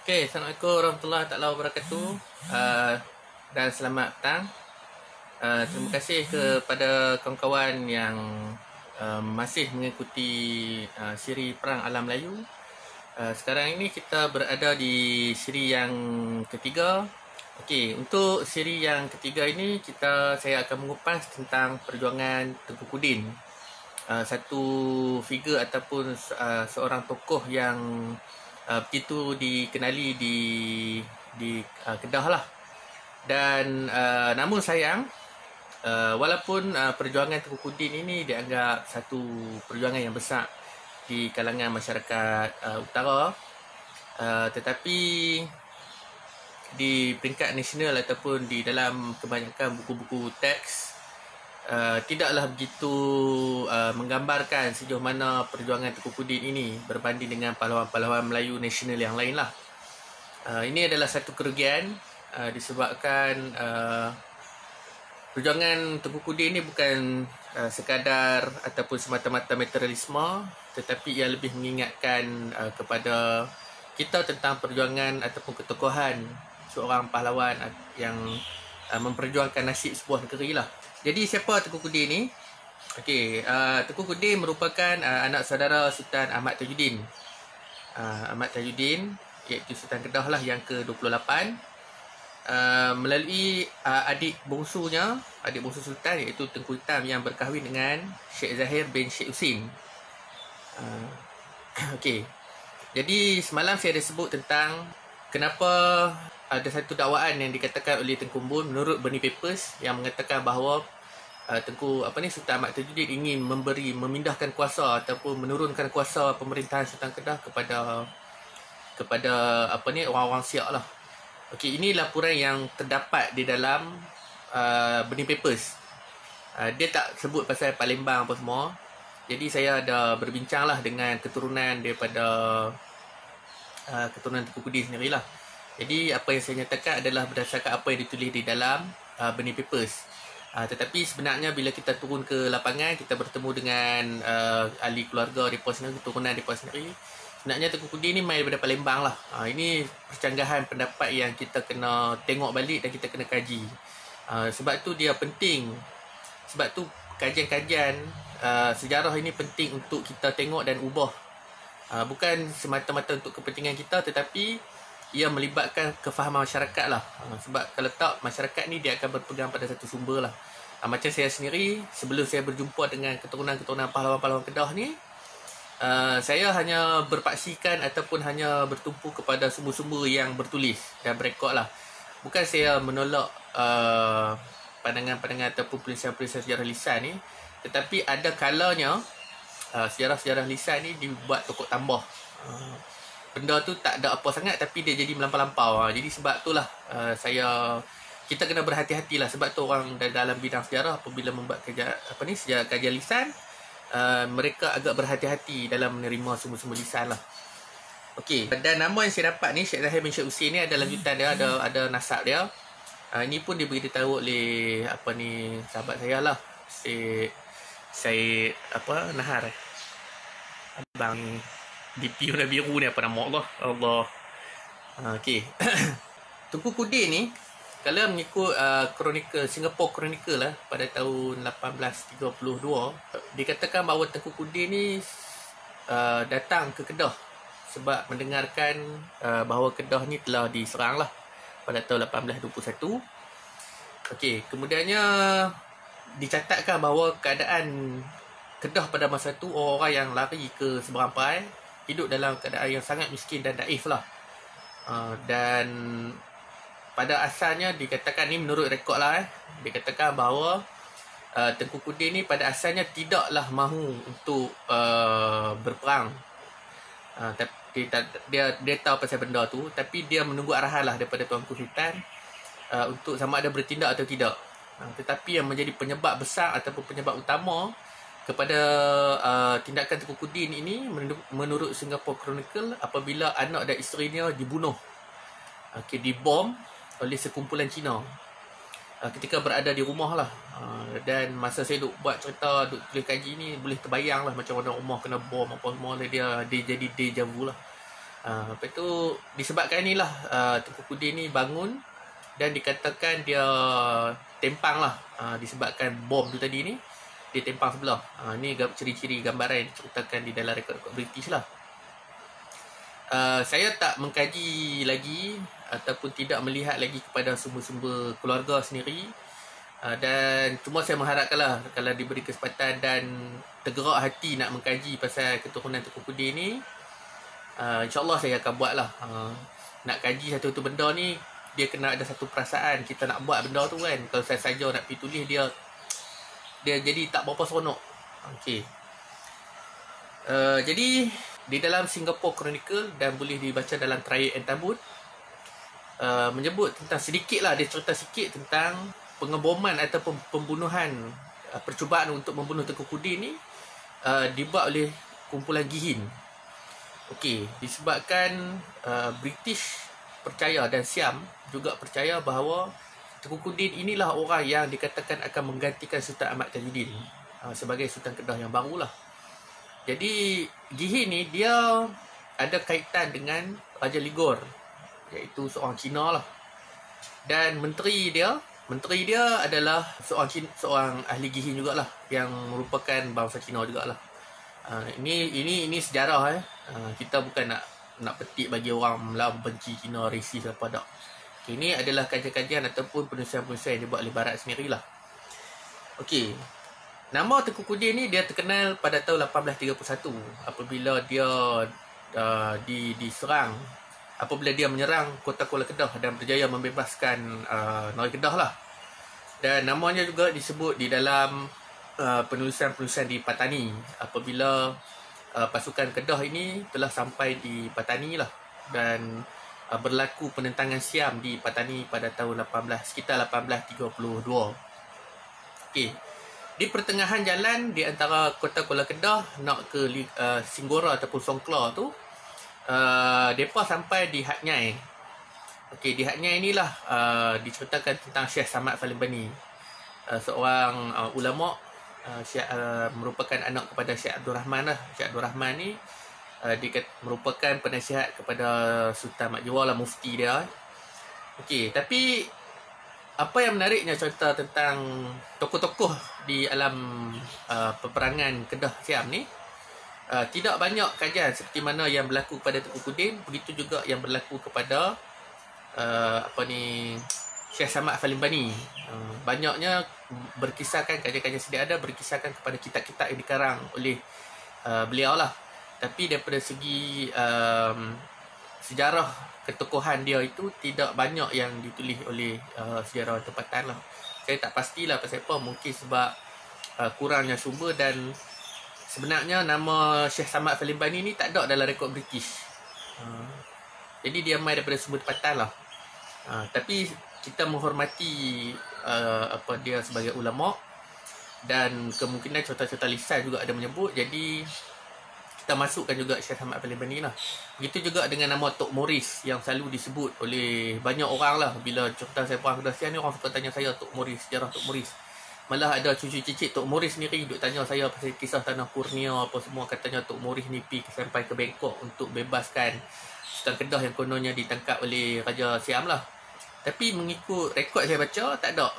Okay, Assalamualaikum warahmatullahi taala wabarakatuh. Dan selamat petang. Terima kasih kepada kawan-kawan yang masih mengikuti siri Perang Alam Melayu. Sekarang ini kita berada di siri yang ketiga. Okey, untuk siri yang ketiga ini saya akan mengupas tentang perjuangan Tengku Kudin. Satu figure ataupun seorang tokoh yang begitu dikenali di Kedah lah. Dan namun sayang, walaupun perjuangan Tengku Kudin ini dianggap satu perjuangan yang besar di kalangan masyarakat utara, tetapi di peringkat nasional ataupun di dalam kebanyakan buku-buku teks, tidaklah begitu menggambarkan sejauh mana perjuangan Tengku Kudin ini berbanding dengan pahlawan-pahlawan Melayu nasional yang lain lah. Ini adalah satu kerugian disebabkan perjuangan Tengku Kudin ini bukan sekadar ataupun semata-mata materialisme, tetapi ia lebih mengingatkan kepada kita tentang perjuangan ataupun ketokohan seorang pahlawan yang memperjuangkan nasib sebuah negeri lah. Jadi siapa Tengku Kudin ni? Okey, Tengku Kudin merupakan anak saudara Sultan Ahmad Tajuddin. Ahmad Tajuddin iaitu Sultan Kedah lah yang ke-28, melalui adik bongsu Sultan iaitu Tengku Hitam yang berkahwin dengan Sheikh Zahir bin Sheikh Husin. Okey. Jadi semalam saya ada sebut tentang kenapa ada satu dakwaan yang dikatakan oleh Tengku Embun menurut Burning Papers yang mengatakan bahawa Sultan Ahmad Tajuddin ingin memindahkan kuasa ataupun menurunkan kuasa pemerintahan Sultan Kedah kepada orang-orang Siak lah. Okey, ini laporan yang terdapat di dalam Burning Papers. Dia tak sebut pasal Palembang apa semua. Jadi saya ada berbincang lah dengan keturunan daripada keturunan Tengku Kudin sendirilah. Jadi apa yang saya nyatakan adalah berdasarkan apa yang ditulis di dalam Burning Papers. Tetapi sebenarnya bila kita turun ke lapangan, kita bertemu dengan ahli keluarga mereka sendiri, keturunan mereka sendiri. Sebenarnya Tengku Kudin ni main daripada Palembang lah. Ini percanggahan pendapat yang kita kena tengok balik dan kita kena kaji. Sebab tu dia penting. Sebab tu kajian-kajian sejarah ini penting untuk kita tengok dan ubah. Bukan semata-mata untuk kepentingan kita, tetapi ia melibatkan kefahaman masyarakat lah. Sebab kalau tak, masyarakat ni dia akan berpegang pada satu sumber lah. Macam saya sendiri, sebelum saya berjumpa dengan keturunan-keturunan pahlawan-pahlawan Kedah ni, saya hanya berpaksikan ataupun hanya bertumpu kepada sumber-sumber yang bertulis dan berekod lah. Bukan saya menolak pandangan-pandangan ataupun penulisan-penulisan sejarah lisan ni, tetapi ada kalanya sejarah-sejarah lisan ni dibuat tokok tambah. Benda tu tak ada apa sangat tapi dia jadi melampau-lampau. Jadi sebab itulah kita kena berhati-hati lah. Sebab tu orang dalam bidang sejarah apabila membuat sejarah kajian lisan, mereka agak berhati-hati dalam menerima sumber-sumber lisan lah. Okey, dan nama yang saya dapat ni, Sheikh Zahir bin Sheikh Husin ni, ada lanjutan dia, ada nasab dia. Ini pun diberitahu oleh sahabat saya lah, Syed Nahar. Abang DP warna biru ni apa nama Allah. Okey. Tengku Kudin ni, kalau mengikut Chronicle, Singapore Chronicle lah, pada tahun 1832, dikatakan bahawa Tengku Kudin ni datang ke Kedah sebab mendengarkan bahawa Kedah ni telah diserang lah pada tahun 1821. Okey, kemudiannya dicatatkan bahawa keadaan Kedah pada masa tu, orang yang lari ke seberang perai hidup dalam keadaan yang sangat miskin dan daif lah. Dan pada asalnya dikatakan ni menurut rekod lah, dikatakan bahawa Tengku Kudin ni pada asalnya tidaklah mahu untuk berperang. Tapi dia tahu pasal benda tu, tapi dia menunggu arahan lah daripada Tuanku Sultan untuk sama ada bertindak atau tidak. Tetapi yang menjadi penyebab besar ataupun penyebab utama kepada tindakan Tengku Kudin ini, menurut Singapore Chronicle, apabila anak dan isterinya dibunuh, dibom oleh sekumpulan Cina ketika berada di rumah lah. Dan masa saya buat cerita, tulis kaji ni, boleh terbayang lah macam mana rumah kena bom apa semua, dia jadi deja vu lah. Lepas tu disebabkan inilah Tengku Kudin ni bangun dan dikatakan dia tempang lah, disebabkan bom tu tadi ni dia tempang sebelah. Ni ciri-ciri gambaran yang diceritakan di dalam rekod-rekod British lah. Saya tak mengkaji lagi ataupun tidak melihat lagi kepada sumber-sumber keluarga sendiri, dan cuma saya mengharapkanlah kalau diberi kesempatan dan tergerak hati nak mengkaji pasal keturunan Tengku Kudin ni, InsyaAllah saya akan buat lah. Nak kaji satu-satu benda ni, dia kena ada satu perasaan kita nak buat benda tu kan. Kalau saya saja nak pergi tulis, dia jadi tak berapa seronok. Okay. Jadi di dalam Singapore Chronicle dan boleh dibaca dalam Triad and Tabut, menyebut tentang sedikit lah, dia cerita sikit tentang pengeboman ataupun pembunuhan, percubaan untuk membunuh Tengku Kudin ni dibuat oleh kumpulan Gihin. Okey, disebabkan British percaya dan Siam juga percaya bahawa Tengku Kudin inilah orang yang dikatakan akan menggantikan Sultan Ahmad Tajuddin sebagai Sultan Kedah yang barulah. Jadi Gihin ni dia ada kaitan dengan Raja Ligor, iaitu seorang Cina lah. Dan menteri dia adalah seorang ahli Gihin jugalah, yang merupakan bangsa Cina jugalah. Ini sejarah kita bukan nak petik bagi orang lah benci Cina, resis apa tak. Ini adalah kajian-kajian ataupun penulisan-penulisan yang dibuat oleh Barat sendirilah. Okey. Nama Tengku Kudin ni dia terkenal pada tahun 1831 apabila dia diserang, apabila dia menyerang kota Kuala Kedah dan berjaya membebaskan negeri Kedah lah. Dan namanya juga disebut di dalam penulisan-penulisan di Patani apabila pasukan Kedah ini telah sampai di Patani lah, dan berlaku penentangan Siam di Patani pada tahun sekitar 1832. Okey. Di pertengahan jalan di antara kota Kuala Kedah nak ke Singgora ataupun Songkla tu, mereka sampai di Hat Nyai. Okey, di Hat Nyai inilah diceritakan tentang Syekh Samad Falimbani, seorang ulama, merupakan anak kepada Syekh Abdul Rahman lah. Syekh Abdul Rahman ni merupakan penasihat kepada Sultan Mat Jiwa lah, mufti dia. Okey, tapi apa yang menariknya cerita tentang tokoh-tokoh di alam peperangan Kedah Siam ni, tidak banyak kajian seperti mana yang berlaku kepada Tengku Kudin, begitu juga yang berlaku kepada Syekh Samad Falimbani. Banyaknya berkisahkan, kajian-kajian sedia ada berkisahkan kepada kitab-kitab yang dikarang oleh beliau lah. Tapi daripada segi sejarah ketokohan dia itu tidak banyak yang ditulis oleh sejarawan tempatan lah. Saya tak pastilah pasal apa, mungkin sebab kurangnya sumber, dan sebenarnya nama Syekh Samad Falimbani ni tak ada dalam rekod British. Jadi dia mai daripada sumber tempatan lah. Tapi kita menghormati dia sebagai ulama, dan kemungkinan cerita-cerita lisan juga ada menyebut, jadi kita masukkan juga Syekh Samad Falimbani lah. Begitu juga dengan nama Tok Moris yang selalu disebut oleh banyak orang lah. Bila cerita saya perang Kedah Siam ni, orang suka tanya saya Tok Moris, sejarah Tok Moris. Malah ada cucu cicit Tok Moris sendiri duk tanya saya pasal kisah Tanah Kurnia apa semua. Katanya Tok Moris ni pergi sampai ke Bangkok untuk bebaskan Sultan Kedah yang kononnya ditangkap oleh Raja Siam lah. Tapi mengikut rekod saya baca, tak ada.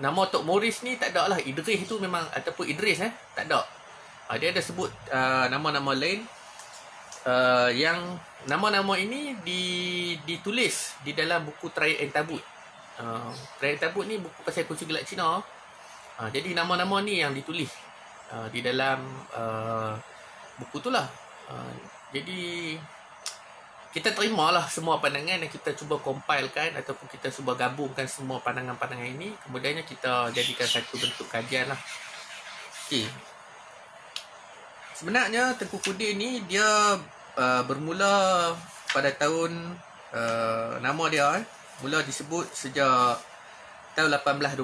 Nama Tok Moris ni tak ada lah. Idris tu memang, ataupun Idris tak ada. Dia ada sebut nama-nama lain, yang nama-nama ini ditulis di dalam buku Triad and Tabut. Triad and Tabut ni buku pasal kursi gelap Cina. Jadi nama-nama ni yang ditulis di dalam buku tu lah. Jadi kita terimalah semua pandangan dan kita cuba compilekan ataupun kita cuba gabungkan semua pandangan-pandangan ini, kemudiannya kita jadikan satu bentuk kajian lah. Okay. Sebenarnya Tengku Kudin ni dia bermula pada tahun nama dia mula disebut sejak tahun 1829.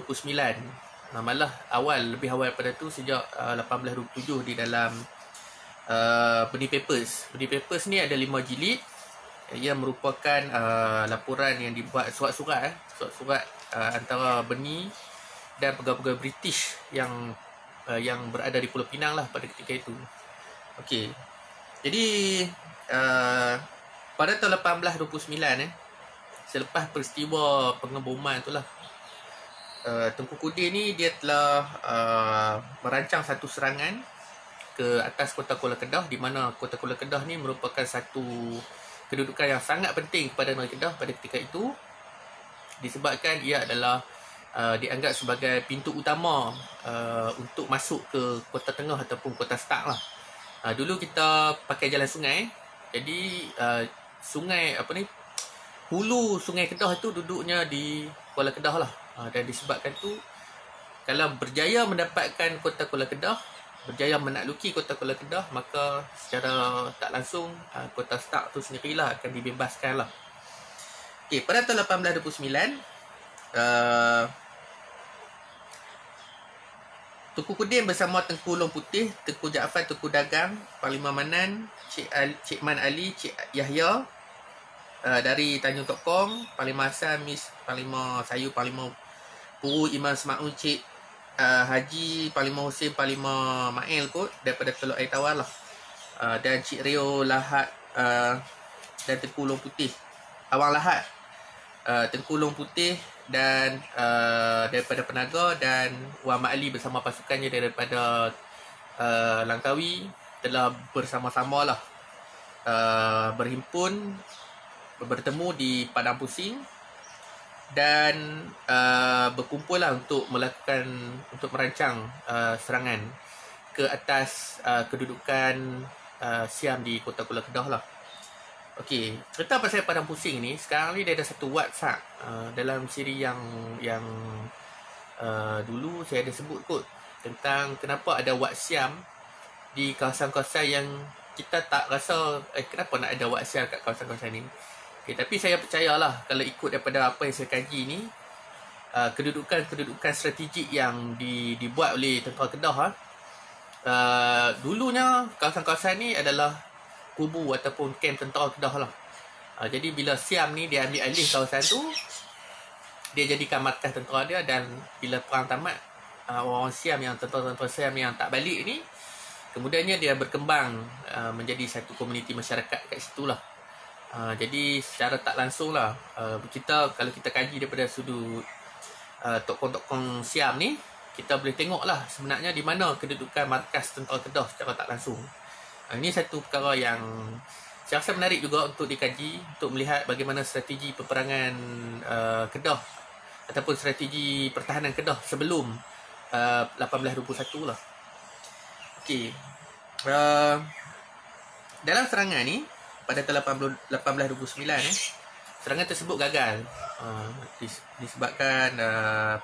Malah lebih awal pada tu sejak 1827 di dalam Benih Papers. Benih Papers ni ada 5 jilid. Ia merupakan laporan yang dibuat surat-surat antara Benih dan pegawai-pegawai British yang berada di Pulau Pinang lah pada ketika itu. Okey. Jadi pada tahun 1829 selepas peristiwa pengeboman itulah, Tengku Kudin ni dia telah merancang satu serangan ke atas kota Kuala Kedah, di mana kota Kuala Kedah ni merupakan satu kedudukan yang sangat penting kepada negeri Kedah pada ketika itu, disebabkan ia adalah dianggap sebagai pintu utama untuk masuk ke kota tengah ataupun kota start lah. Dulu kita pakai jalan sungai, jadi sungai apa ni, hulu Sungai Kedah itu duduknya di Kuala Kedah lah. Dan disebabkan tu, kalau berjaya mendapatkan kota Kuala Kedah, berjaya menakluki kota Kuala Kedah, maka secara tak langsung kota Start tu sendirilah akan dibebaskan lah. Okay, pada tahun 1829 Tengku Kudin bersama Tengku Long Putih, Tengku Jaafar, Tengku Dagang, Panglima Manan, Cik Man Ali, Cik Yahya dari Tanjung Tok Kong, Panglima Hassan, Panglima Sayu, Panglima Puru, Imam Semaun, Cik Haji, Panglima Hussein, Panglima Mail kot daripada Teluk Air Tawar lah, dan Cik Rio Lahat dan Tengku Long Putih, Awang Lahat, Tengku Long Putih dan daripada Penaga, dan Wan Mak Ali bersama pasukannya daripada Langkawi telah bersama-sama lah berhimpun, bertemu di Padang Pusing dan berkumpul lah untuk merancang serangan ke atas kedudukan Siam di kota Kuala Kedah lah. Okey, cerita pasal Padang Pusing ni sekarang ni dia ada satu WhatsApp dalam siri yang dulu saya ada sebut kot, tentang kenapa ada Wat Siam di kawasan-kawasan yang kita tak rasa kenapa nak ada Wat Siam kat kawasan-kawasan ni. Okay, tapi saya percayalah kalau ikut daripada apa yang saya kaji ni, kedudukan strategik yang dibuat oleh tentera Kedah dulunya kawasan-kawasan ni adalah kubu ataupun kem tentera Kedah lah. Jadi bila Siam ni dia ambil alih kawasan tu, dia jadikan markas tentera dia, dan bila perang tamat, orang Siam yang tentera-tentera Siam yang tak balik ni, kemudiannya dia berkembang menjadi satu komuniti masyarakat kat situ lah. Jadi secara tak langsung lah, kalau kita kaji daripada sudut tokoh-tokoh Siam ni, kita boleh tengok lah sebenarnya di mana kedudukan markas tentera Kedah secara tak langsung. Ini satu perkara yang saya rasa menarik juga untuk dikaji, untuk melihat bagaimana strategi peperangan Kedah ataupun strategi pertahanan Kedah sebelum 1821 lah. Okey, dalam serangan ni pada tahun 1829 serangan tersebut gagal disebabkan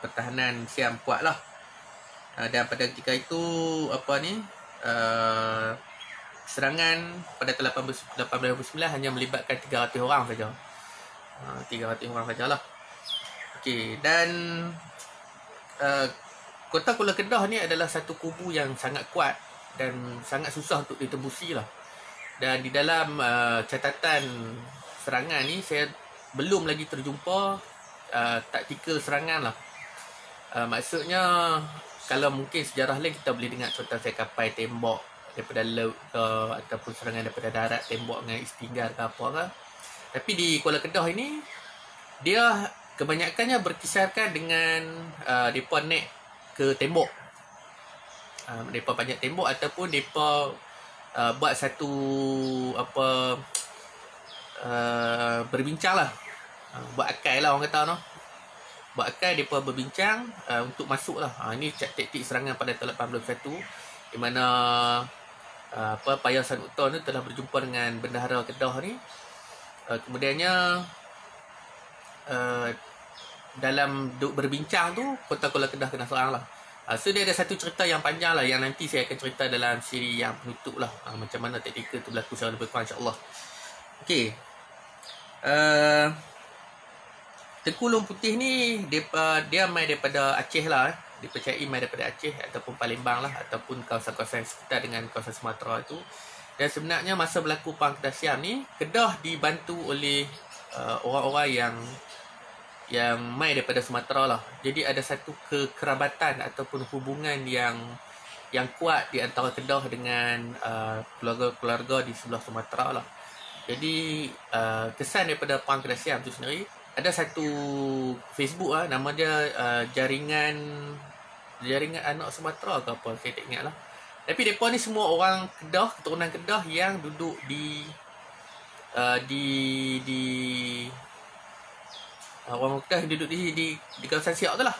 pertahanan Siam kuat lah, dan pada ketika itu serangan pada tahun 1829 hanya melibatkan 300 orang saja. 300 orang sajalah. Okey, dan kota Kuala Kedah ni adalah satu kubu yang sangat kuat dan sangat susah untuk ditembusi lah. Dan di dalam catatan serangan ni, saya belum lagi terjumpa taktikal serangan lah. Maksudnya, kalau mungkin sejarah lain kita boleh dengar contoh saya kapal tembok daripada laut ke, ataupun serangan daripada darat tembok dengan istinggar ke apa ke. Tapi di Kuala Kedah ini, dia kebanyakannya berkisarkan dengan mereka naik ke tembok. Mereka panjat tembok ataupun mereka buat satu berbincang lah, buat akal lah orang kata no. Buat akal mereka berbincang untuk masuk lah. Ini taktik serangan pada tahun 1821, di mana Payah Sanukton tu telah berjumpa dengan Bendahara Kedah ni. Kemudiannya dalam berbincang tu, kota Kuala Kedah kena serang lah. So dia ada satu cerita yang panjang lah, yang nanti saya akan cerita dalam siri yang penutup lah, macam mana taktikal tu berlaku secara lebih kurang, insyaAllah. Okay, Tengku Long Putih ni dia main daripada Aceh lah. Dia percayai main daripada Aceh ataupun Palembang lah, ataupun kawasan-kawasan sekitar dengan kawasan Sumatera itu. Dan sebenarnya masa berlaku perang Kedah Siam ni, Kedah dibantu oleh orang-orang yang main daripada Sumatera lah. Jadi ada satu kekerabatan ataupun hubungan yang kuat di antara Kedah dengan keluarga-keluarga di sebelah Sumatera lah. Jadi kesan daripada Perang Kedah Siam tu sendiri, ada satu Facebook nama dia jaringan anak Sumatera ke apa, saya tak ingat lah. Tapi mereka ni semua orang Kedah, keturunan Kedah yang duduk di orang Kedah yang duduk di kawasan Siak tu lah.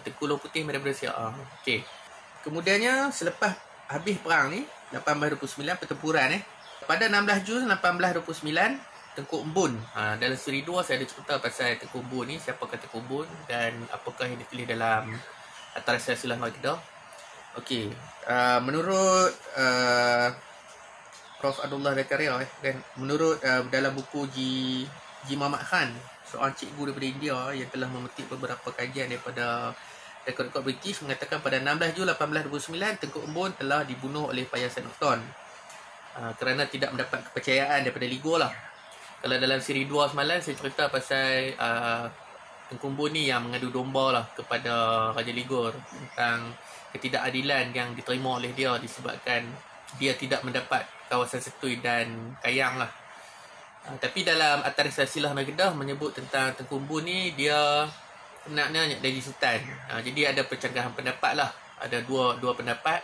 Tengku Long Putih daripada Siak. Okey. Kemudiannya selepas habis perang ni 1829 pertempuran pada 16 Jun 1829 Tengku Embun. Dalam siri 2 saya ada cerita pasal Tengku Embun ni, siapakah Tengku Embun dan apakah yang ditulis dalam Antara Silsilah Melayu Kedah. Okey, menurut Prof Abdullah Zakaria dan menurut dalam buku G Muhammad Khan, seorang cikgu daripada India yang telah memetik beberapa kajian daripada rekod-rekod British, mengatakan pada 16 Jun 1829 Tengku Embun telah dibunuh oleh Payasan Norton kerana tidak mendapat kepercayaan daripada Ligor lah. Kalau dalam siri 2 semalam saya cerita pasal Tengku Embun ni yang mengadu domba lah kepada Raja Ligor tentang ketidakadilan yang diterima oleh dia disebabkan dia tidak mendapat kawasan Setui dan Kayang lah. Tapi dalam Antara Silsilah Melayu Kedah menyebut tentang Tengku Embun ni dia sebenarnya jadi sultan. Jadi ada percanggahan pendapat lah. Ada dua pendapat.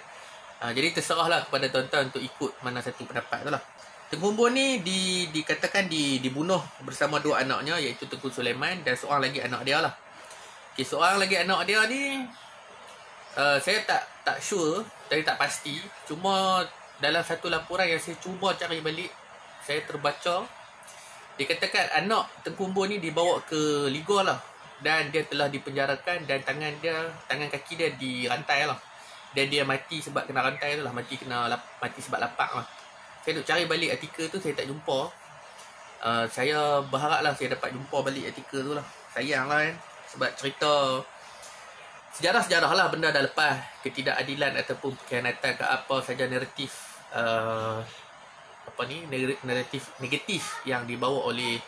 Jadi terserahlah kepada tuan-tuan untuk ikut mana satu pendapat tu lah. Tengku Embun ni dikatakan dibunuh bersama dua anaknya, iaitu Tengku Sulaiman dan seorang lagi anak dia lah. Okay, seorang lagi anak dia ni saya tak sure, saya tak pasti. Cuma dalam satu laporan yang saya cuba cari balik, saya terbaca dikatakan anak Tengku Embun ni dibawa ke Ligor lah, dan dia telah dipenjarakan dan tangan kaki dia dirantai lah, dan dia mati sebab kena rantai tu lah, mati sebab lapak lah. Saya duk cari balik artikel tu, saya tak jumpa. Saya berharap lah saya dapat jumpa balik artikel tu lah. Sayang lah kan, sebab cerita sejarah-sejarah lah benda dah lepas, ketidakadilan ataupun pengkhianatan ke apa saja naratif naratif negatif yang dibawa oleh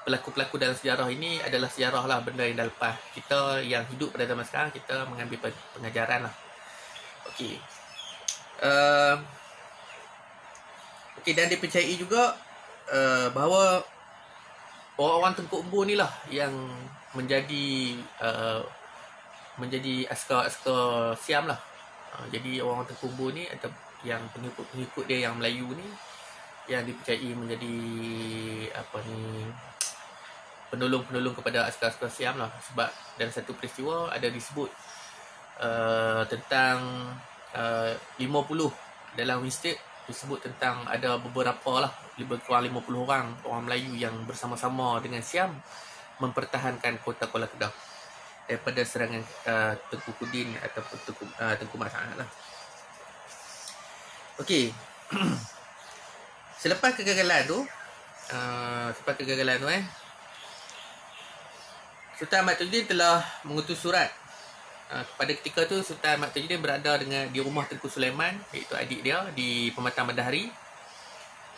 pelakon-pelakon dalam sejarah ini adalah sejarah lah, benda yang dah lepas. Kita yang hidup pada zaman sekarang, kita mengambil pengajaran lah. Okey. Okey, dan dipercayai juga bahawa orang-orang Tengku Embun ni lah yang menjadi askar Siam lah. Jadi orang Tengku Embun ni atau yang pengikut dia yang Melayu ni yang dipercayai menjadi penolong-penolong kepada askar-askar Siam lah. Sebab dalam satu peristiwa ada disebut tentang 50 dalam Winstead disebut tentang ada beberapa lah, lebih kurang 50 orang Melayu yang bersama-sama dengan Siam mempertahankan kota Kuala Kedah daripada serangan Tengku Kudin ataupun Tengku Mat Saad lah. Okey. Selepas kegagalan tu Sultan Ahmad Tajuddin telah mengutus surat. Pada ketika tu Sultan Ahmad Tajuddin berada di rumah Tengku Sulaiman, iaitu adik dia, di Pematang Matahari.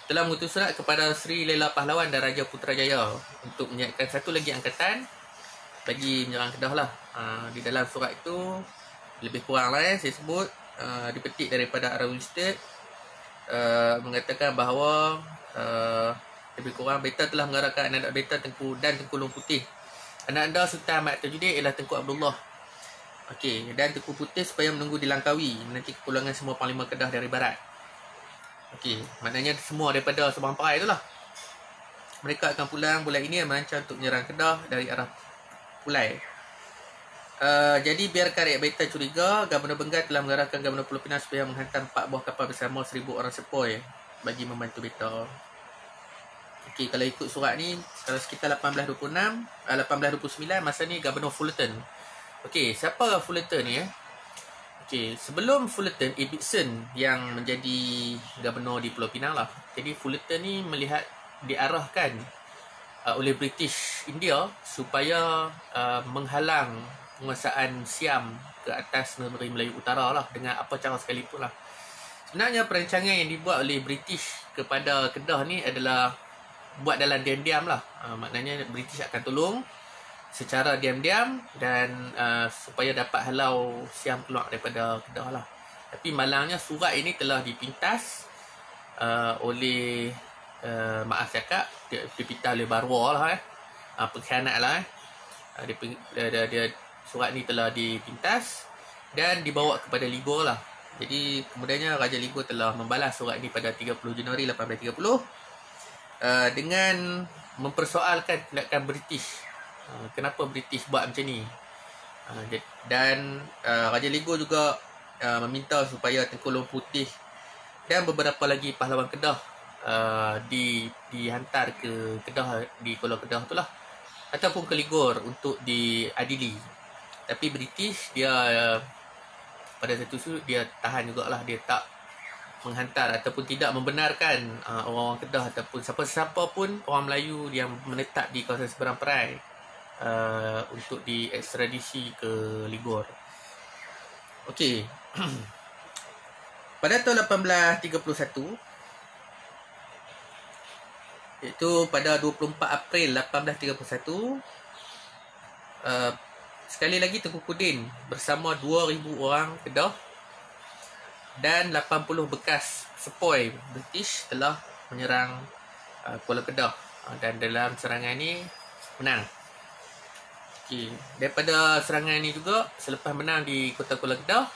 Telah mengutus surat kepada Sri Lela Pahlawan dan Raja Putrajaya untuk menyiapkan satu lagi angkatan bagi menyerang Kedah lah. Di dalam surat itu lebih kurang lah saya sebut, dipetik daripada Arab Winstead, mengatakan bahawa lebih kurang beta telah mengarahkan anak-anak beta Tengku Long Putih. Anak anda Sultan Ahmad Tajuddin ialah Tengku Abdullah, okey, dan Tengku Putih supaya menunggu di Langkawi menanti kepulangan semua Panglima Kedah dari barat. Okey, maknanya semua daripada Sabang Perai itulah. Mereka akan pulang bulan ini dan merancang untuk menyerang Kedah dari arah Pulai. Jadi biarkan rakyat Baitan curiga, Gubernur Bengal telah mengarahkan Gubernur Pulau Pinang supaya menghantar 4 buah kapal bersama 1,000 orang sepoi bagi membantu Baitan. Okey, kalau ikut surat ni, kalau sekitar 1829 masa ni Gubernur Fullerton. Okey, siapa Fullerton ni Okey, sebelum Fullerton, Ibbotson yang menjadi Gubernur di Pulau Pinang lah. Jadi Fullerton ni diarahkan oleh British India supaya menghalang penguasaan Siam ke atas negeri Melayu Utara lah, dengan apa cara sekalipun lah. Sebenarnya perancangan yang dibuat oleh British kepada Kedah ni adalah buat dalam diam-diam lah. Maknanya British akan tolong secara diam-diam dan supaya dapat halau Siam keluar daripada Kedah lah. Tapi malangnya surat ini telah dipintas oleh maaf cakap dipita oleh Barwa lah pengkhianat lah dia surat ni telah dipintas dan dibawa kepada Ligor lah. Jadi kemudiannya Raja Ligor telah membalas surat ni pada 30 Januari 1830 dengan mempersoalkan tindakan British. Kenapa British buat macam ni? Dan Raja Ligor juga meminta supaya Tengku Long Putih dan beberapa lagi pahlawan Kedah dihantar ke Kedah, di Kuala Kedah tu lah, ataupun ke Ligor untuk diadili. Tapi British dia pada satu sudut dia tahan jugalah, dia tak menghantar ataupun tidak membenarkan orang-orang Kedah ataupun siapa-siapa pun orang Melayu yang menetap di kawasan seberang perai untuk diekstradisi ke Ligor. Okey. Pada tahun 1831, iaitu pada 24 April 1831, sekali lagi Tengku Kudin bersama 2,000 orang Kedah dan 80 bekas sepoi British telah menyerang Kuala Kedah, dan dalam serangan ni menang. Okay. Daripada serangan ni juga, selepas menang di kota Kuala Kedah,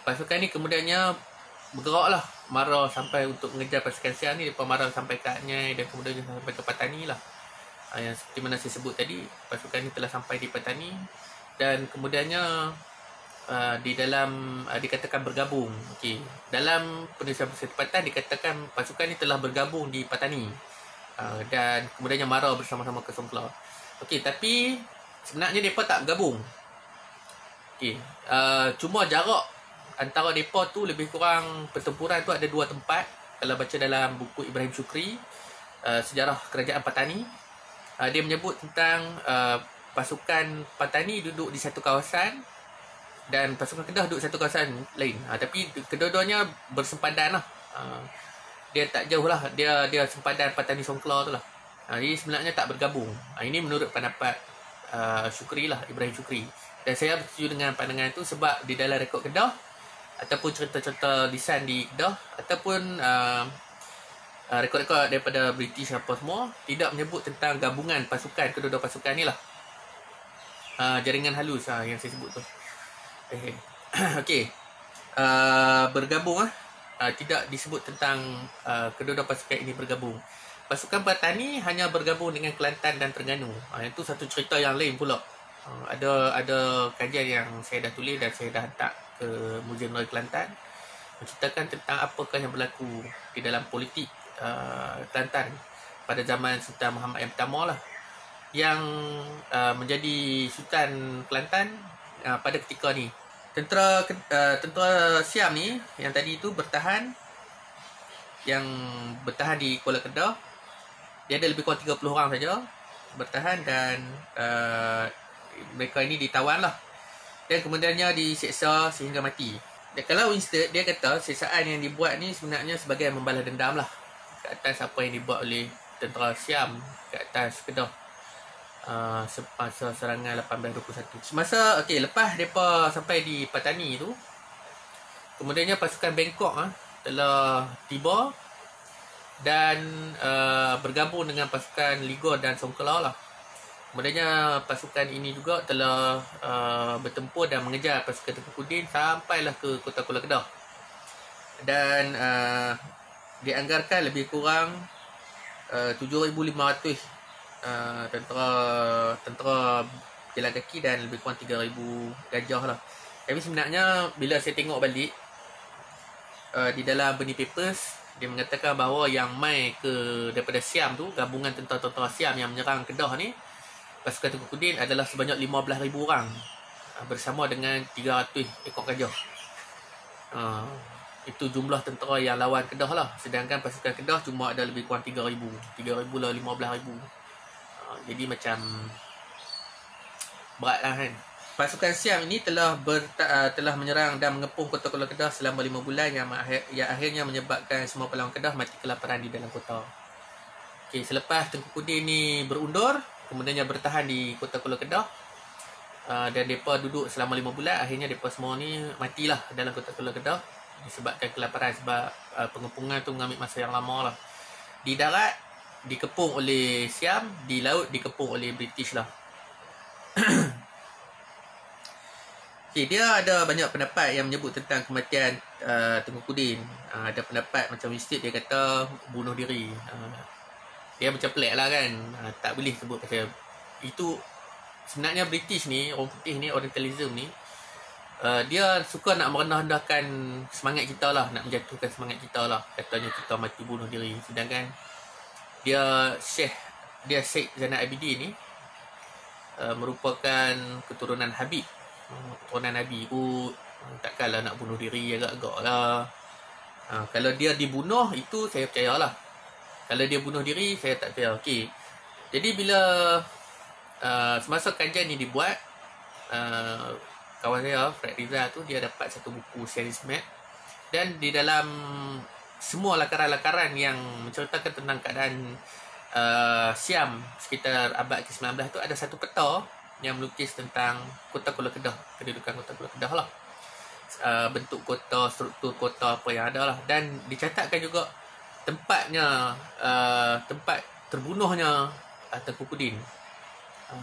pasukan ni kemudiannya bergeraklah marah sampai untuk mengejar pasukan Siam ni. Mereka marah sampai ke Anyai dan kemudian sampai ke Patani lah. Yang seperti mana saya sebut tadi, pasukan ni telah sampai di Patani dan kemudiannya di dalam dikatakan bergabung. Okey, dalam penulisan tempatan dikatakan pasukan ni telah bergabung di Patani dan kemudiannya marah bersama-sama ke Songkhla. Okey, tapi sebenarnya mereka tak bergabung. Okey, cuma jarak antara mereka tu lebih kurang, pertempuran tu ada 2 tempat. Kalau baca dalam buku Ibrahim Syukri, Sejarah Kerajaan Patani, dia menyebut tentang pasukan Patani duduk di satu kawasan dan pasukan Kedah duduk satu kawasan lain. Tapi kedua-duanya bersempadan lah. Dia tak jauh lah. Dia sempadan Patani Songkhla tu lah. Jadi sebenarnya tak bergabung. Ini menurut pendapat Syukri lah, Ibrahim Syukri. Dan saya bersetuju dengan pandangan itu sebab di dalam rekod Kedah ataupun cerita-cerita lisan di Kedah ataupun rekod-rekod daripada British apa semua tidak menyebut tentang gabungan pasukan, kedua-dua pasukan ni lah. Jaringan halus yang saya sebut tu. Okey. Bergabung tidak disebut tentang kedua-dua pasukan ini bergabung. Pasukan Patani hanya bergabung dengan Kelantan dan Terengganu. Itu satu cerita yang lain pula. Ada kajian yang saya dah tulis dan saya dah hantar ke Muzium Melayu Kelantan menceritakan tentang apakah yang berlaku di dalam politik Kelantan pada zaman Sultan Muhammad yang pertama lah, yang menjadi Sultan Kelantan pada ketika ni. Tentera Siam ni yang tadi itu bertahan di Kuala Kedah. Dia ada lebih kurang 30 orang saja bertahan dan mereka ini ditawan lah dan kemudiannya diseksa sehingga mati. Dan kalau Winston, dia kata siksaan yang dibuat ni sebenarnya sebagai membalas dendam lah ke atas apa yang dibuat oleh tentera Siam ke atas Kedah semasa serangan 1821. Lepas mereka sampai di Patani tu, kemudiannya pasukan Bangkok telah tiba dan bergabung dengan pasukan Ligor dan Songkhla lah. Kemudiannya pasukan ini juga telah bertempur dan mengejar pasukan Tengku Kudin sampailah ke kota Kuala Kedah. Dan dianggarkan lebih kurang 7,500 tentera jalan kaki dan lebih kurang 3,000 gajah lah. Tapi sebenarnya bila saya tengok balik di dalam Burning Papers, dia mengatakan bahawa yang mai daripada Siam tu, gabungan tentera-tentera Siam yang menyerang Kedah ni, pasukan Tengku Kudin adalah sebanyak 15,000 orang bersama dengan 300 ekor gajah. Itu jumlah tentera yang lawan Kedah lah. Sedangkan pasukan Kedah cuma ada lebih kurang 3,000. 3,000 lah 15,000. Jadi macam berat lah kan. Pasukan Siam ini telah menyerang dan mengepung kota Kuala Kedah selama 5 bulan yang akhirnya menyebabkan semua pahlawan Kedah mati kelaparan di dalam kota. Okey, selepas Tengku Kudin ni berundur, kemudiannya bertahan di kota Kuala Kedah dan mereka duduk selama 5 bulan. Akhirnya mereka semua ni matilah dalam kota Kuala Kedah disebabkan kelaparan, sebab pengepungan tu mengambil masa yang lama lah. Di darat dikepung oleh Siam, di laut dikepung oleh British lah. Okay, dia ada banyak pendapat yang menyebut tentang kematian Tengku Kudin. Ada pendapat macam Wisted, dia kata bunuh diri. Dia macam pelik lah kan. Tak boleh sebut pasal itu. Sebenarnya British ni, orang putih ni, Orientalism ni, dia suka nak merendah-rendahkan semangat kita lah, nak menjatuhkan semangat kita lah. Katanya kita mati bunuh diri. Sedangkan dia Sheikh Zainal Abidin ni merupakan keturunan Habib, keturunan Nabi kot. Takkanlah nak bunuh diri agak-agak lah. Kalau dia dibunuh, itu saya percayalah. Kalau dia bunuh diri, saya tak percaya. Okay. Jadi bila semasa kajian ni dibuat, kawan saya Fred Rizal tu, dia dapat satu buku series map, dan di dalam semua lakaran-lakaran yang menceritakan tentang keadaan Siam sekitar abad ke-19 tu, ada satu peta yang melukis tentang kota Kuala Kedah, kedudukan kota Kuala Kedah lah, bentuk kota, struktur kota apa yang ada lah, dan dicatatkan juga tempatnya, tempat terbunuhnya Tengku Kudin.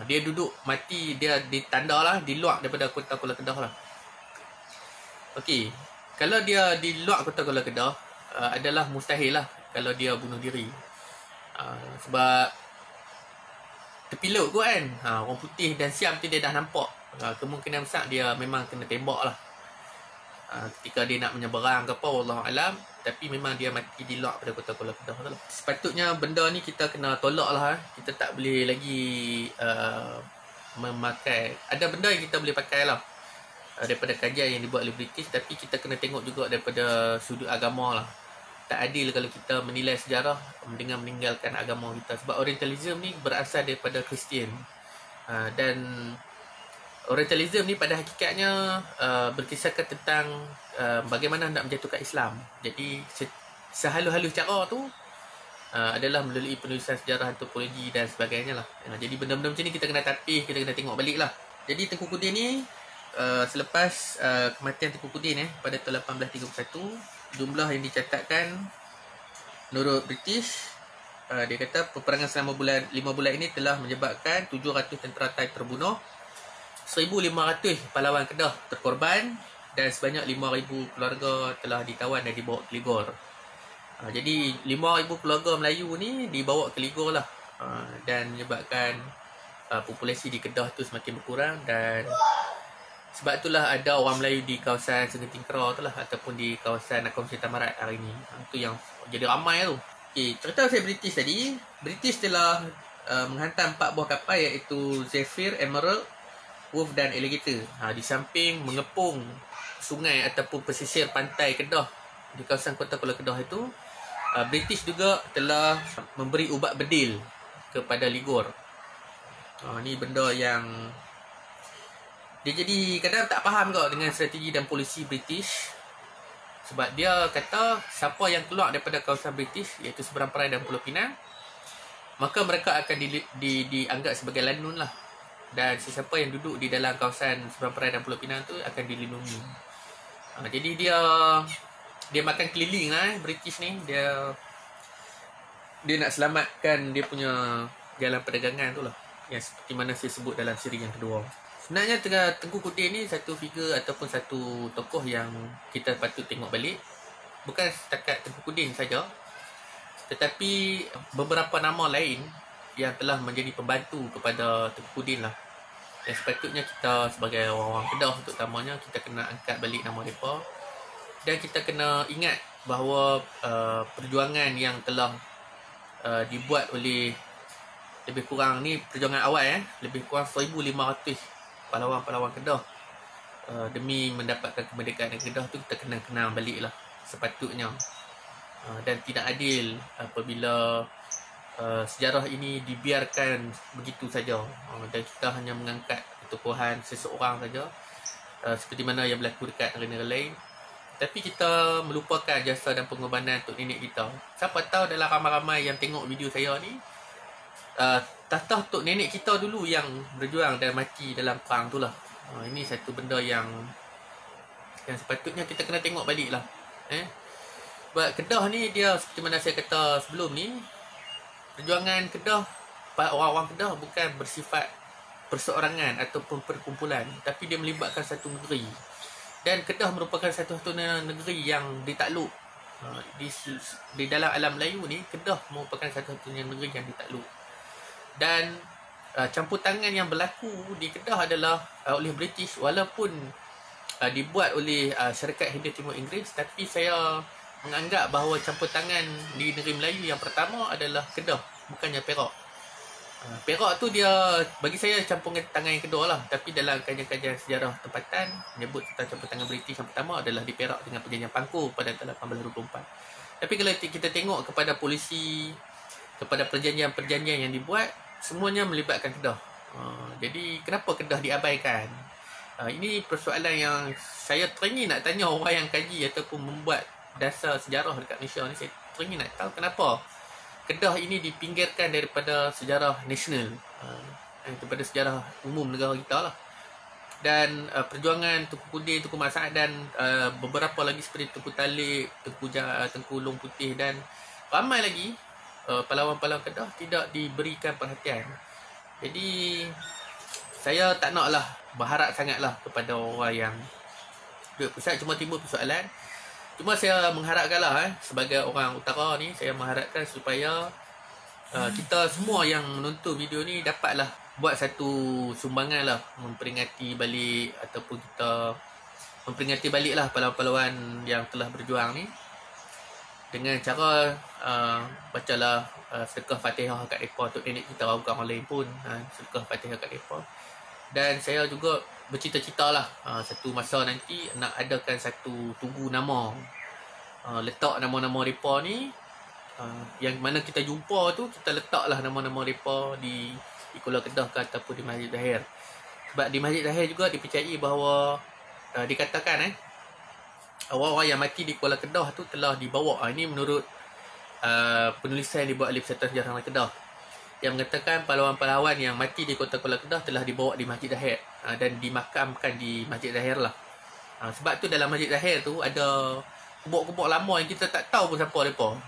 Dia duduk mati, dia ditanda lah di luar daripada kota Kuala Kedah lah. Okey, kalau dia di luar kota Kuala Kedah, adalah mustahil lah kalau dia bunuh diri. Sebab tepi laut kot kan, orang putih dan Siam tu dia dah nampak. Kemungkinan besar dia memang kena tembak lah ketika dia nak menyeberang ke apa, wallahualam. Tapi memang dia mati di luar pada kota Kuala Kedah tu lah. Sepatutnya benda ni kita kena tolak lah. Kita tak boleh lagi memakai. Ada benda yang kita boleh pakai lah daripada kajian yang dibuat oleh British, tapi kita kena tengok juga daripada sudut agama lah. Tak adil kalau kita menilai sejarah dengan meninggalkan agama kita, sebab Orientalism ni berasal daripada Kristian, dan Orientalism ni pada hakikatnya berkisahkan tentang bagaimana nak menjatuhkan Islam. Jadi sehalus-halus cara tu adalah melalui penulisan sejarah, antropologi dan sebagainya lah. Jadi benda-benda macam ni kita kena tatbih, kita kena tengok balik lah. Jadi Tengku Kudin ni selepas kematian Tengku Kudin pada tahun 1831, jumlah yang dicatatkan menurut British, dia kata peperangan selama 5 bulan ini telah menyebabkan 700 tentera Thai terbunuh, 1,500 pahlawan Kedah terkorban, dan sebanyak 5,000 keluarga telah ditawan dan dibawa ke Ligor. Jadi 5,000 keluarga Melayu ni dibawa ke Ligor lah, dan menyebabkan populasi di Kedah tu semakin berkurang. Dan sebab itulah ada orang Melayu di kawasan Sungai Tingkara tu lah, ataupun di kawasan Nakhon Sitamarat hari ni. Itu yang jadi ramai tu. Okay, cerita pasal British tadi. British telah menghantam 4 buah kapal, iaitu Zephyr, Emerald, Wolf dan Alligator. Di samping mengepung sungai ataupun pesisir pantai Kedah di kawasan kota Kuala Kedah itu, British juga telah memberi ubat bedil kepada Ligor. Ni benda yang dia jadi kadang tak faham kau dengan strategi dan polisi British. Sebab dia kata siapa yang keluar daripada kawasan British, iaitu Seberang Perai dan Pulau Pinang, maka mereka akan dianggap sebagai landun lah. Dan sesiapa yang duduk di dalam kawasan Seberang Perai dan Pulau Pinang tu akan dilindungi. Jadi dia makan keliling lah British ni. Dia nak selamatkan dia punya jalan perdagangan tu lah, yang seperti mana saya sebut dalam siri yang kedua. Sebenarnya Tengku Kudin ni satu figure ataupun satu tokoh yang kita patut tengok balik. Bukan setakat Tengku Kudin saja, tetapi beberapa nama lain yang telah menjadi pembantu kepada Tengku Kudin lah. Dan sepatutnya kita sebagai orang-orang Kedah terutamanya, kita kena angkat balik nama mereka. Dan kita kena ingat bahawa perjuangan yang telah dibuat oleh lebih kurang ni perjuangan awal lebih kurang 1,500 pahlawan-pahlawan Kedah demi mendapatkan kemerdekaan Kedah tu, kita kena kenal balik lah sepatutnya. Dan tidak adil apabila sejarah ini dibiarkan begitu saja, dan kita hanya mengangkat ketokohan seseorang saja, seperti mana yang berlaku dekat negara lain, tapi kita melupakan jasa dan pengorbanan untuk nenek kita. Siapa tahu dalam ramai-ramai yang tengok video saya ni, tatah tok nenek kita dulu yang berjuang dan mati dalam perang tu lah. Ini satu benda yang sepatutnya kita kena tengok balik lah. Sebab Kedah ni dia seperti mana saya kata sebelum ni, perjuangan Kedah, orang-orang Kedah bukan bersifat perseorangan ataupun perkumpulan, tapi dia melibatkan satu negeri. Dan Kedah merupakan satu-satunya negeri yang ditakluk. Di dalam alam Melayu ni, Kedah merupakan satu-satunya negeri yang ditakluk. Dan campur tangan yang berlaku di Kedah adalah oleh British, walaupun dibuat oleh Syarikat Hindia Timur Inggeris, tapi saya menganggap bahawa campur tangan di negeri Melayu yang pertama adalah Kedah, bukannya Perak. Perak tu dia, bagi saya, campur tangan yang kedua lah. Tapi dalam kajian-kajian sejarah tempatan menyebut tentang campur tangan British yang pertama adalah di Perak dengan perjanjian Pangkor pada tahun 1824. Tapi kalau kita tengok kepada polisi, kepada perjanjian-perjanjian yang dibuat, semuanya melibatkan Kedah. Jadi kenapa Kedah diabaikan? Ini persoalan yang saya teringin nak tanya orang yang kaji ataupun membuat dasar sejarah dekat Malaysia ni. Saya teringin nak tahu kenapa Kedah ini dipinggirkan daripada sejarah nasional, daripada sejarah umum negara kita lah. Dan perjuangan Tunku Kudin, Tunku Mat Saad dan beberapa lagi seperti Tunku Talib, Tunku Long Putih dan ramai lagi pahlawan-pahlawan Kedah tidak diberikan perhatian. Jadi saya tak naklah berharap sangatlah kepada orang yang duduk pusat. Cuma timbul persoalan. Cuma saya mengharapkanlah sebagai orang utara ni, saya mengharapkan supaya kita semua yang menonton video ni dapatlah buat satu sumbangan lah, memperingati balik ataupun kita memperingati balik lah pahlawan-pahlawan yang telah berjuang ni, dengan cara bacalah sedekah Fatihah kat mereka. Untuk nenek kita, orang lain pun sedekah Fatihah kat mereka. Dan saya juga bercita-cita lah satu masa nanti nak adakan satu tugu nama, letak nama-nama mereka ni, yang mana kita jumpa tu, kita letaklah nama-nama mereka di Kuala Kedah ke ataupun di Masjid Zahir. Sebab di Masjid Zahir juga dipercayai bahawa dikatakan orang-orang yang mati di Kuala Kedah tu telah dibawa. Ini menurut penulisan yang dibuat oleh Persatuan Sejarah Kedah, yang mengatakan pahlawan-pahlawan yang mati di kota Kuala Kedah telah dibawa di Masjid Zahir dan dimakamkan di Masjid Zahir lah. Sebab tu dalam Masjid Zahir tu ada kubur-kubur lama yang kita tak tahu pun siapa mereka.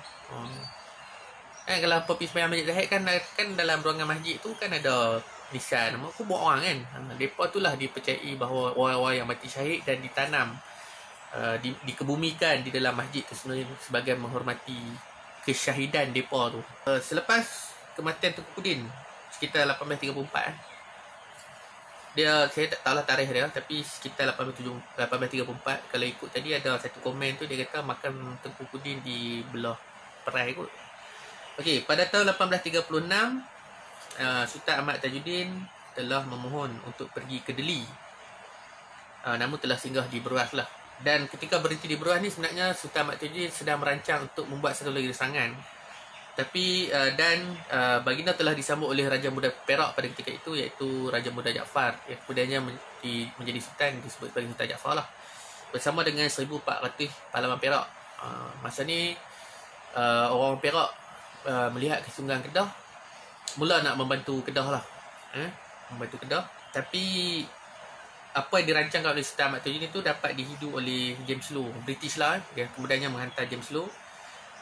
Kalau apa pergi sembahyang Masjid Zahir kan dalam ruangan masjid tu kan ada nisan nama kubur orang kan. Mereka tu lah dipercayai bahawa orang-orang yang mati syahid dan ditanam, dikebumikan di dalam masjid tu sebagai menghormati kesyahidan mereka tu. Selepas kematian Tunku Kudin sekitar 1834, saya tak tahulah tarikh dia, tapi sekitar 1834. Kalau ikut tadi ada satu komen tu, dia kata makam Tunku Kudin di belah Perai kot. Okey, pada tahun 1836 Sultan Ahmad Tajuddin telah memohon untuk pergi ke Delhi, namun telah singgah di Beruas lah. Dan ketika berhenti di Beruas ni, sebenarnya Sultan Ahmad Tajuddin sedang merancang untuk membuat satu lagi serangan. Tapi baginda telah disambut oleh Raja Muda Perak pada ketika itu, iaitu Raja Muda Jaafar, yang kemudiannya menjadi sultan, disebut sebagai Sultan Jaafar lah, bersama dengan 1,400 pahlawan Perak. Masa ni orang Perak melihat kesungguhan Kedah, mula nak membantu Kedah lah, membantu Kedah. Tapi apa yang dirancangkan oleh Sultan Ahmad Tajuddin itu dapat dihidu oleh James Low, British lah. Dia kemudiannya menghantar James Low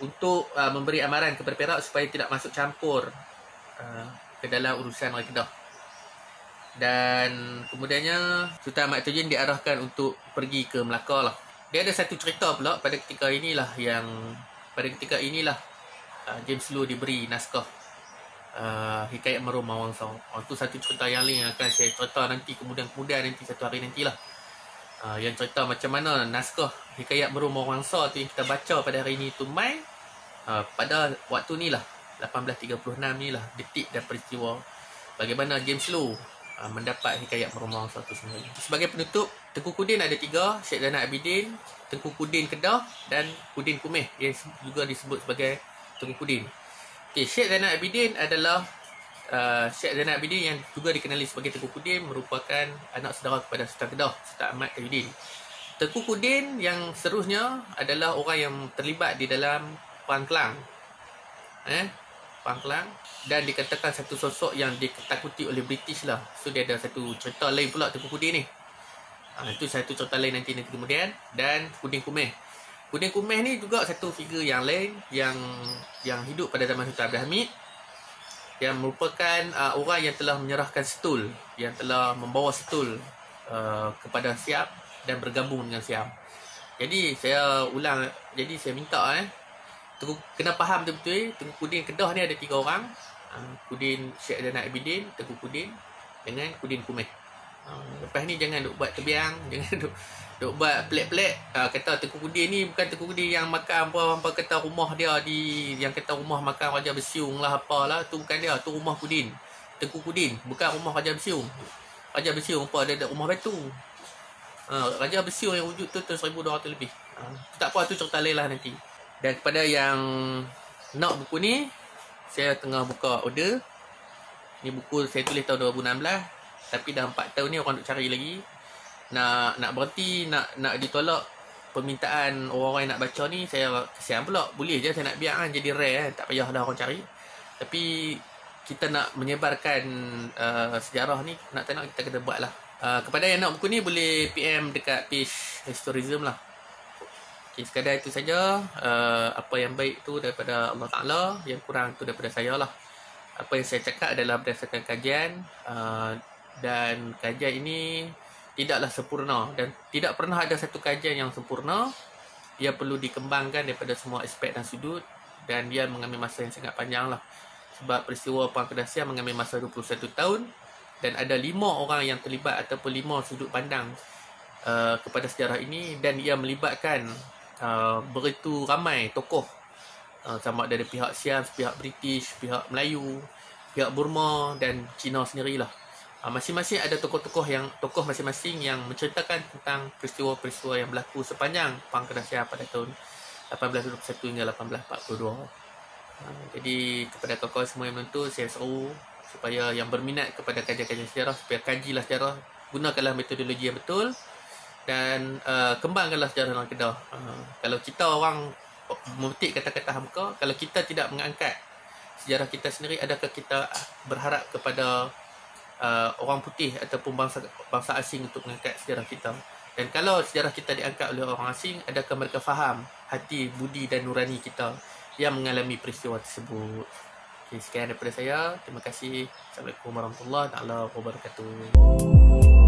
untuk memberi amaran kepada Perak supaya tidak masuk campur ke dalam urusan orang Kedah. Dan kemudiannya Sultan Ahmad Tajuddin diarahkan untuk pergi ke Melaka lah. Dia ada satu cerita pula pada ketika inilah James Low diberi naskah Hikayat Merom Mawangsa. Itu satu cerita yang lain akan saya cerita nanti kemudian nanti satu hari nantilah. Yang cerita macam mana naskah Hikayat Merom Mawangsa tu yang kita baca pada hari ini tu pada waktu ni lah, 1836 ni lah detik dan peristiwa bagaimana James Low mendapat Hikayat Merom Mawangsa tu sebenarnya. Sebagai penutup, Tunku Kudin ada 3, Syed Zainal Abidin, Tunku Kudin Kedah dan Kudin Kumeh yang juga disebut sebagai Tunku Kudin. Okay, Syed Zainal Abidin adalah Syed Zainal Abidin yang juga dikenali sebagai Tunku Kudin, merupakan anak saudara kepada Sultan Kedah, Sultan Ahmad Tajuddin. Tunku Kudin yang seterusnya adalah orang yang terlibat di dalam Perang Kelang. Perang Kelang, dan dikatakan satu sosok yang ditakuti oleh British lah. So dia ada satu cerita lain pula Tunku Kudin ni. Itu satu cerita lain nanti kemudian. Dan Kudin Kumeh. Kudin Kumeh ni juga satu figure yang lain yang hidup pada zaman Sultan Abdul Hamid, yang merupakan orang yang telah menyerahkan Setul, yang telah membawa Setul kepada Siam dan bergabung dengan Siam. Jadi saya ulang, jadi saya minta kena faham betul-betul Tengku Kudin Kedah ni ada 3 orang. Kudin Syekh Zainal Abidin, Tengku Kudin dengan Kudin Kumeh. Lepas ni jangan duk buat terbiang, jangan duk buat pelik-pelik. Kata Tengku Kudin ni bukan Tengku Kudin yang makan apa kata rumah dia yang kata rumah makan Raja Bersiung lah apalah, tu bukan dia, tu rumah Kudin. Tengku Kudin bukan rumah Raja Bersiung. Raja Bersiung apa ada rumah batu. Raja Bersiung yang wujud tu tahun 1200 lebih. Tak apa, tu cerita lain lah nanti. Dan kepada yang nak buku ni, saya tengah buka order. Ni buku saya tulis tahun 2016. Tapi dah 4 tahun ni orang nak cari lagi. Nak berhenti, nak ditolak permintaan orang-orang yang nak baca ni, saya kesian pula. Boleh je saya nak biar jadi rare, tak payah dah orang cari. Tapi kita nak menyebarkan sejarah ni, nak tak nak kita kena buat lah. Kepada yang nak buku ni boleh PM dekat page Historism lah. Okay, sekadar itu saja. Apa yang baik tu daripada Allah Ta'ala, yang kurang tu daripada saya lah. Apa yang saya cakap adalah berdasarkan kajian, dan kajian ini tidaklah sempurna dan tidak pernah ada satu kajian yang sempurna. Dia perlu dikembangkan daripada semua aspek dan sudut, dan dia mengambil masa yang sangat panjang lah. Sebab peristiwa Perang Kedah Siam mengambil masa 21 tahun, dan ada 5 orang yang terlibat ataupun 5 sudut pandang kepada sejarah ini, dan ia melibatkan begitu ramai tokoh, sama dari pihak Siam, pihak British, pihak Melayu, pihak Burma dan Cina sendirilah. Masing-masing ada tokoh masing-masing yang menceritakan tentang peristiwa-peristiwa yang berlaku sepanjang Perang Kedah Siam pada tahun 1821 hingga 1842. Jadi kepada kawan-kawan semua yang menonton, saya seru supaya yang berminat kepada kajian-kajian sejarah, supaya kajilah sejarah, gunakanlah metodologi yang betul, dan kembangkanlah sejarah dalam Kedah. Kalau kita orang memetik kata-kata hamka, kalau kita tidak mengangkat sejarah kita sendiri, adakah kita berharap kepada orang putih ataupun bangsa asing untuk mengangkat sejarah kita? Dan kalau sejarah kita diangkat oleh orang asing, adakah mereka faham hati, budi dan nurani kita yang mengalami peristiwa tersebut? Okay, sekian daripada saya. Terima kasih. Assalamualaikum warahmatullahi wabarakatuh.